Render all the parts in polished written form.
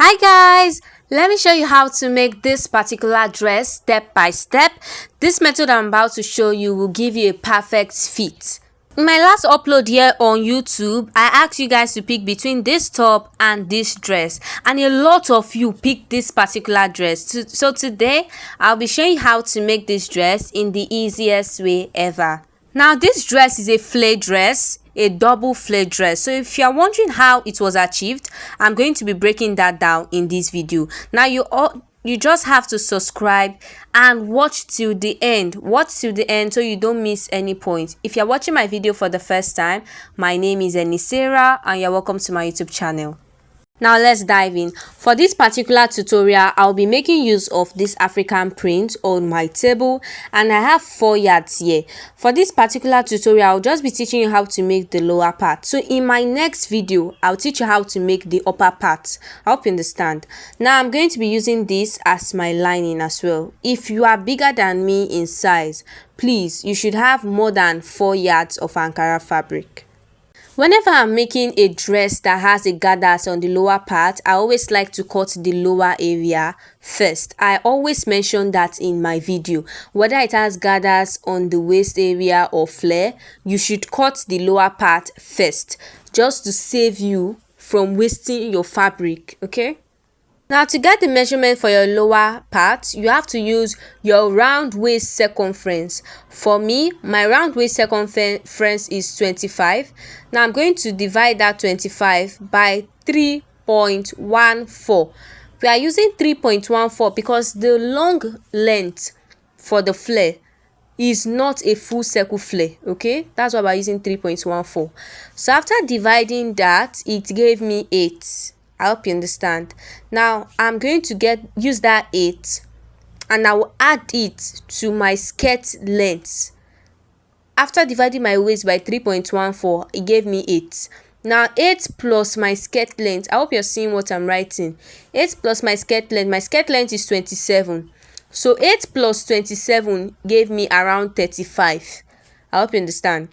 Hi guys, let me show you how to make this particular dress step by step. This method I'm about to show you will give you a perfect fit. In my last upload here on YouTube, I asked you guys to pick between this top and this dress, and a lot of you picked this particular dress. So today I'll be showing you how to make this dress in the easiest way ever. Now this dress is a flare dress, a double flare dress. So if you are wondering how it was achieved, I'm going to be breaking that down in this video. Now you just have to subscribe and watch till the end. Watch till the end so you don't miss any point. If you're watching my video for the first time, my name is Enisera and you're welcome to my YouTube channel. Now let's dive in. For this particular tutorial, I'll be making use of this African print on my table, and I have 4 yards here. For this particular tutorial, I'll just be teaching you how to make the lower part. So in my next video, I'll teach you how to make the upper part. I hope you understand. Now I'm going to be using this as my lining as well. If you are bigger than me in size, please, you should have more than 4 yards of Ankara fabric. Whenever I'm making a dress that has a gathers on the lower part, I always like to cut the lower area first. I always mention that in my video. Whether it has gathers on the waist area or flare, you should cut the lower part first, just to save you from wasting your fabric, okay? Now to get the measurement for your lower part, you have to use your round waist circumference. For me, my round waist circumference is 25. Now I'm going to divide that 25 by 3.14. We are using 3.14 because the long length for the flare is not a full circle flare, okay? That's why we're using 3.14. So after dividing that, it gave me 8. I hope you understand. Now I'm going to use that 8 and I will add it to my skirt length. After dividing my waist by 3.14, it gave me 8. Now 8 plus my skirt length, I hope you're seeing what I'm writing. 8 plus my skirt length is 27. So 8 plus 27 gave me around 35. I hope you understand.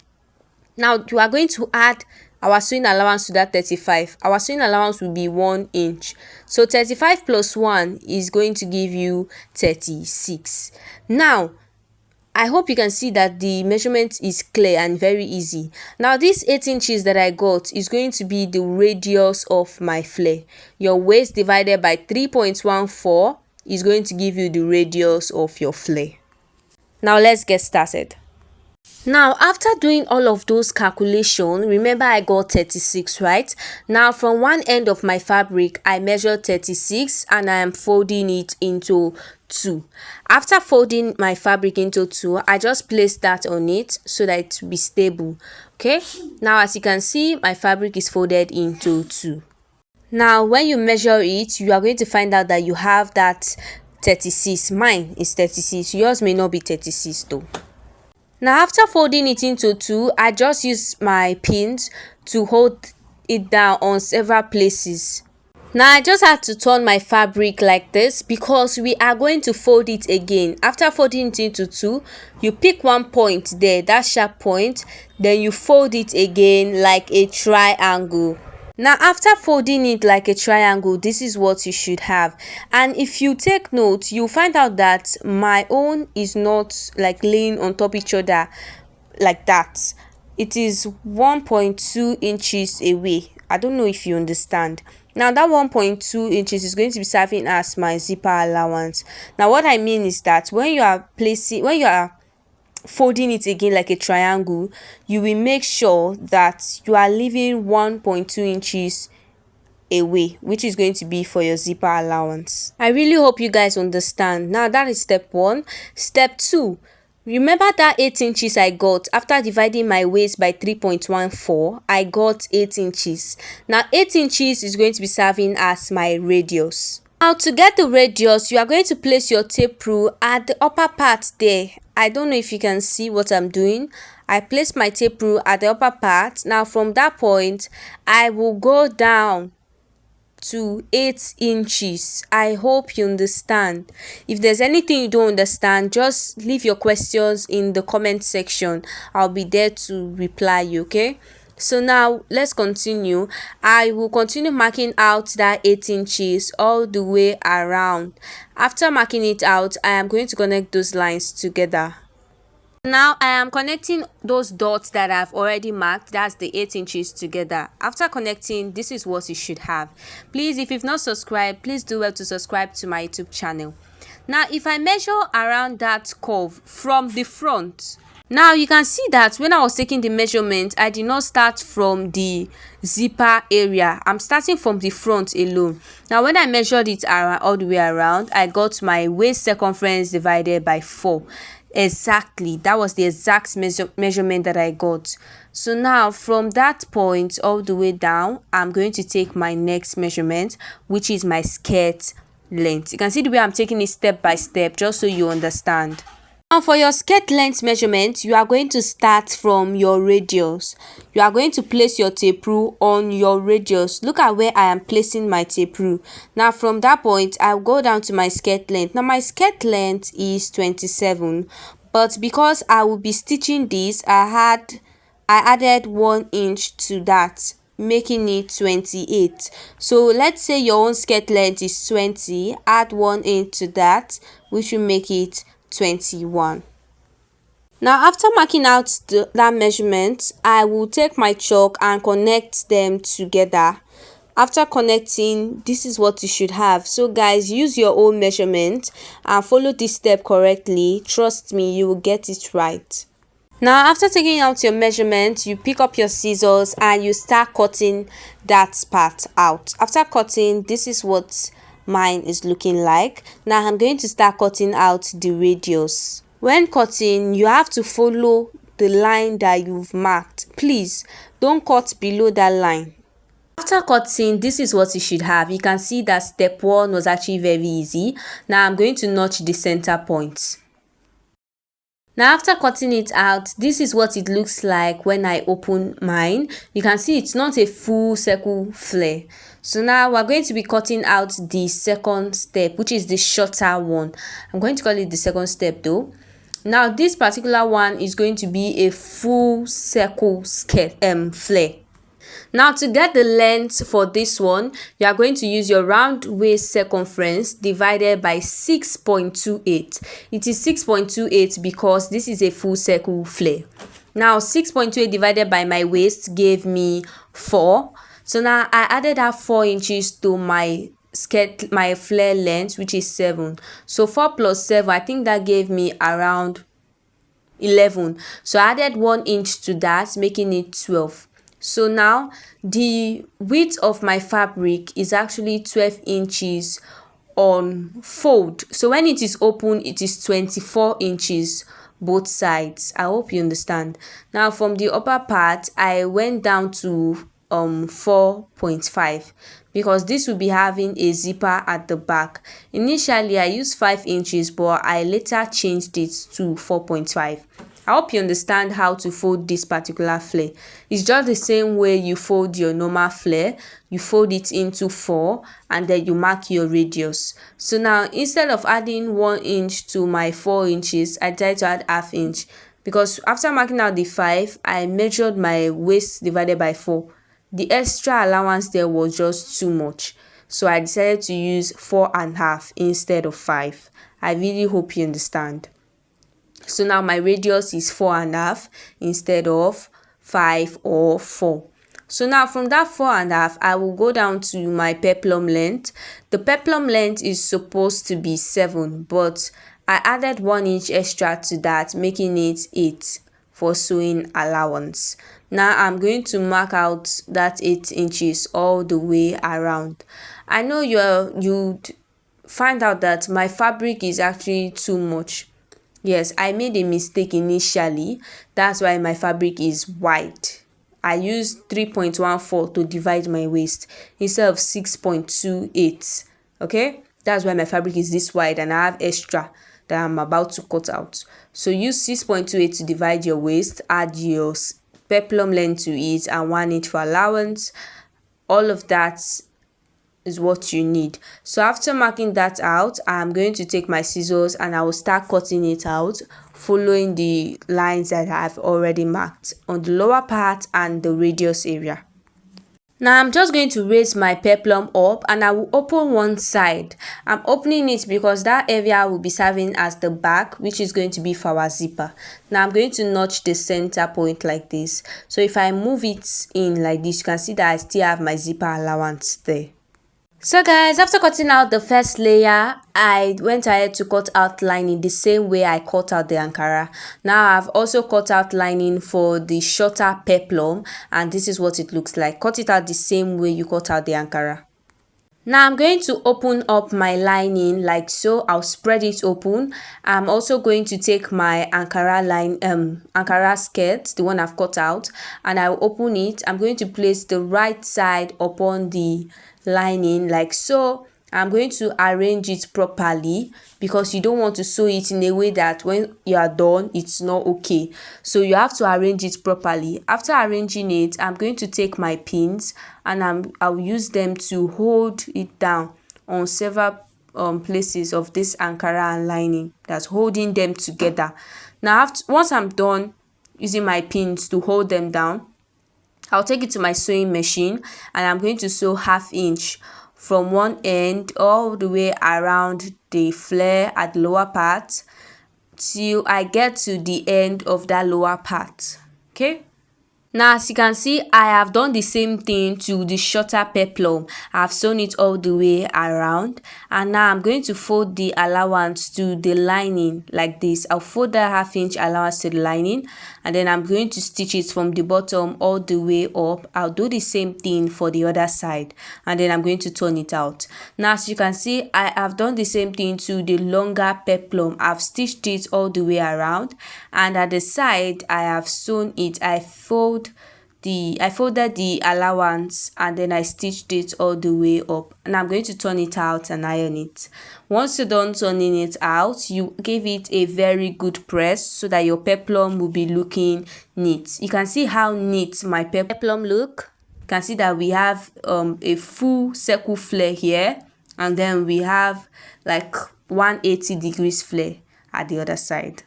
Now you are going to add our sewing allowance to that 35. Our sewing allowance will be 1 inch. So 35 plus 1 is going to give you 36. Now, I hope you can see that the measurement is clear and very easy. Now, this 8 inches that I got is going to be the radius of my flare. Your waist divided by 3.14 is going to give you the radius of your flare. Now, let's get started. Now after doing all of those calculations, remember I got 36, right? Now from one end of my fabric, I measured 36 and I am folding it into 2. After folding my fabric into 2, I just placed that on it so that it will be stable. Okay, now as you can see, my fabric is folded into 2. Now when you measure it, you are going to find out that you have that 36. Mine is 36. Yours may not be 36 though. Now after folding it into 2, I just use my pins to hold it down on several places. Now I just have to turn my fabric like this because we are going to fold it again. After folding it into 2, you pick one point there, that sharp point, then you fold it again like a triangle. Now after folding it like a triangle, this is what you should have. And if you take note, you'll find out that my own is not like laying on top each other like that. It is 1.2 inches away. I don't know if you understand. Now that 1.2 inches is going to be serving as my zipper allowance. Now what I mean is that when you are folding it again like a triangle, you will make sure that you are leaving 1.2 inches away, which is going to be for your zipper allowance. I really hope you guys understand. Now that is step 1. Step 2, remember that 8 inches I got after dividing my waist by 3.14. I got 8 inches. Now 8 inches is going to be serving as my radius. Now to get the radius, you are going to place your tape rule at the upper part there. I don't know if you can see what I'm doing. I place my tape rule at the upper part. Now from that point, I will go down to 8 inches. I hope you understand. If there's anything you don't understand, just leave your questions in the comment section. I'll be there to reply you, okay? So now let's continue. I will continue marking out that 8 inches all the way around. After marking it out, I am going to connect those lines together. Now I am connecting those dots that I've already marked, that's the 8 inches together. After connecting, this is what you should have. Please, if you've not subscribed, please do well to subscribe to my YouTube channel. Now if I measure around that curve from the front, now you can see that when I was taking the measurement, I did not start from the zipper area. I'm starting from the front alone. Now when I measured it around, all the way around, I got my waist circumference divided by 4. Exactly, that was the exact measurement that I got. So now from that point all the way down, I'm going to take my next measurement, which is my skirt length. You can see the way I'm taking it step by step, just so you understand. Now for your skirt length measurement, you are going to start from your radius. You are going to place your tape rule on your radius. Look at where I am placing my tape rule. Now from that point, I'll go down to my skirt length. Now my skirt length is 27, but because I will be stitching this, I added 1 inch to that, making it 28. So let's say your own skirt length is 20, add 1 inch to that, which will make it 21. Now after marking out that measurement, I will take my chalk and connect them together. After connecting, this is what you should have. So guys, use your own measurement and follow this step correctly. Trust me, you will get it right. Now after taking out your measurement, you pick up your scissors and you start cutting that part out. After cutting, this is what mine is looking like. Now I'm going to start cutting out the radius. When cutting, you have to follow the line that you've marked. Please don't cut below that line. After cutting, this is what you should have. You can see that step 1 was actually very easy. Now I'm going to notch the center point. Now after cutting it out, this is what it looks like when I open mine. You can see it's not a full circle flare. So now we're going to be cutting out the second step, which is the shorter one. I'm going to call it the second step though. Now this particular one is going to be a full circle flare. Now to get the length for this one, you are going to use your round waist circumference divided by 6.28. It is 6.28 because this is a full circle flare. Now 6.28 divided by my waist gave me 4. So now I added that 4 inches to my flare length, which is 7. So 4 plus 7, I think that gave me around 11. So I added 1 inch to that, making it 12. So now the width of my fabric is actually 12 inches on fold. So when it is open, it is 24 inches both sides. I hope you understand. Now from the upper part, I went down to 4.5 because this will be having a zipper at the back. Initially I used 5 inches, but I later changed it to 4.5. I hope you understand how to fold this particular flare. It's just the same way you fold your normal flare. You fold it into 4 and then you mark your radius. So now instead of adding 1 inch to my 4 inches, I decided to add half inch because after marking out the 5, I measured my waist divided by 4. The extra allowance there was just too much. So I decided to use 4.5 instead of 5. I really hope you understand. So now my radius is 4.5 instead of 5 or 4. So now from that 4.5, I will go down to my peplum length. The peplum length is supposed to be 7, but I added 1 inch extra to that, making it 8 for sewing allowance. Now I'm going to mark out that 8 inches all the way around. I know you'd find out that my fabric is actually too much. Yes, I made a mistake initially. That's why my fabric is wide. I used 3.14 to divide my waist instead of 6.28. Okay, that's why my fabric is this wide and I have extra that I'm about to cut out. So use 6.28 to divide your waist, add your peplum length to it and 1 inch for allowance. All of that is what you need. So after marking that out, I'm going to take my scissors and I will start cutting it out following the lines that I've already marked on the lower part and the radius area. Now I'm just going to raise my peplum up and I will open one side. I'm opening it because that area will be serving as the back, which is going to be for our zipper. Now I'm going to notch the center point like this. So if I move it in like this, you can see that I still have my zipper allowance there. So guys, after cutting out the first layer, I went ahead to cut out lining the same way I cut out the Ankara. Now I've also cut out lining for the shorter peplum, and this is what it looks like. Cut it out the same way you cut out the Ankara. Now I'm going to open up my lining like so. I'll spread it open. I'm also going to take my Ankara skirt, the one I've cut out, and I'll open it. I'm going to place the right side upon the lining like so. I'm going to arrange it properly because you don't want to sew it in a way that when you are done it's not okay. So you have to arrange it properly. After arranging it, I'm going to take my pins and I'll use them to hold it down on several places of this Ankara and lining, that's holding them together. Now once I'm done using my pins to hold them down, I'll take it to my sewing machine and I'm going to sew 1/2 inch from one end all the way around the flare at the lower part till I get to the end of that lower part. Okay. Now as you can see, I have done the same thing to the shorter peplum. I've sewn it all the way around and now I'm going to fold the allowance to the lining like this. I'll fold that 1/2 inch allowance to the lining and then I'm going to stitch it from the bottom all the way up. I'll do the same thing for the other side and then I'm going to turn it out. Now as you can see, I have done the same thing to the longer peplum. I've stitched it all the way around and at the side I have sewn it. I folded the allowance and then I stitched it all the way up and I'm going to turn it out and iron it. Once you're done turning it out, you give it a very good press so that your peplum will be looking neat. You can see how neat my peplum look. You can see that we have a full circle flare here and then we have like 180 degrees flare at the other side.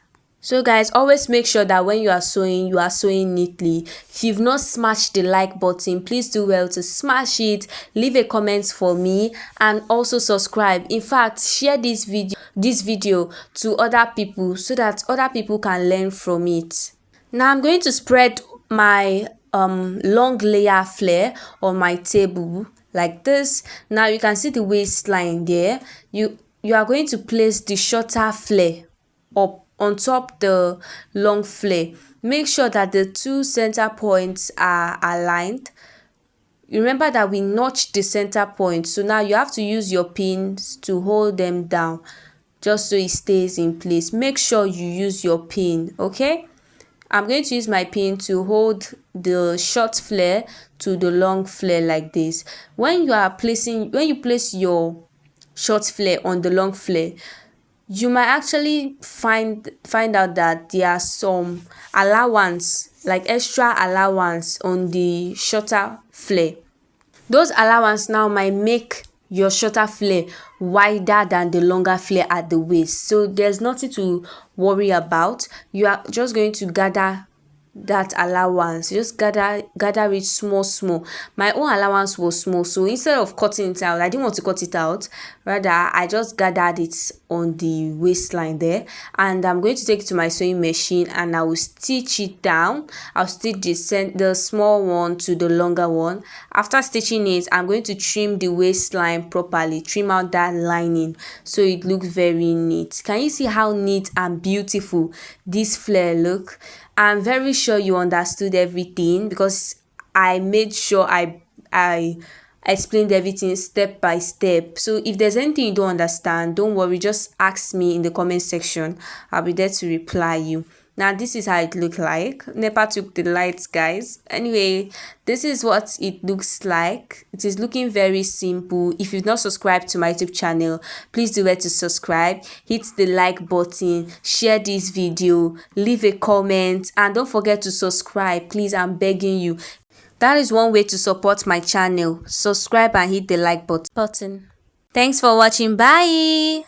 So guys, always make sure that when you are sewing neatly. If you've not smashed the like button, please do well to smash it, leave a comment for me and also subscribe. In fact, share this video to other people so that other people can learn from it. Now I'm going to spread my long layer flare on my table like this. Now you can see the waistline there. You are going to place the shorter flare up on top the long flare. Make sure that the two center points are aligned. Remember that we notched the center point, so now you have to use your pins to hold them down just so it stays in place. Make sure you use your pin. Okay, I'm going to use my pin to hold the short flare to the long flare like this. When you place your short flare on the long flare, you might actually find out that there are some allowance, like extra allowance on the shorter flare. Those allowance now might make your shorter flare wider than the longer flare at the waist. So there's nothing to worry about. You are just going to gather that allowance, just gather it small. My own allowance was small, so instead of cutting it out, I didn't want to cut it out, rather I just gathered it on the waistline there and I'm going to take it to my sewing machine and I will stitch it down. I'll stitch the small one to the longer one. After stitching it, I'm going to trim the waistline properly, trim out that lining so it looks very neat. Can you see how neat and beautiful this flare look? I'm very sure you understood everything because I made sure I explained everything step by step. So if there's anything you don't understand, don't worry, just ask me in the comment section. I'll be there to reply you. Now this is how it looked like. NEPA took the lights, guys. Anyway, this is what it looks like. It is looking very simple. If you've not subscribed to my YouTube channel, please do well to subscribe, hit the like button, share this video, leave a comment and don't forget to subscribe. Please, I'm begging you. That is one way to support my channel. Subscribe and hit the like button. Thanks for watching. Bye.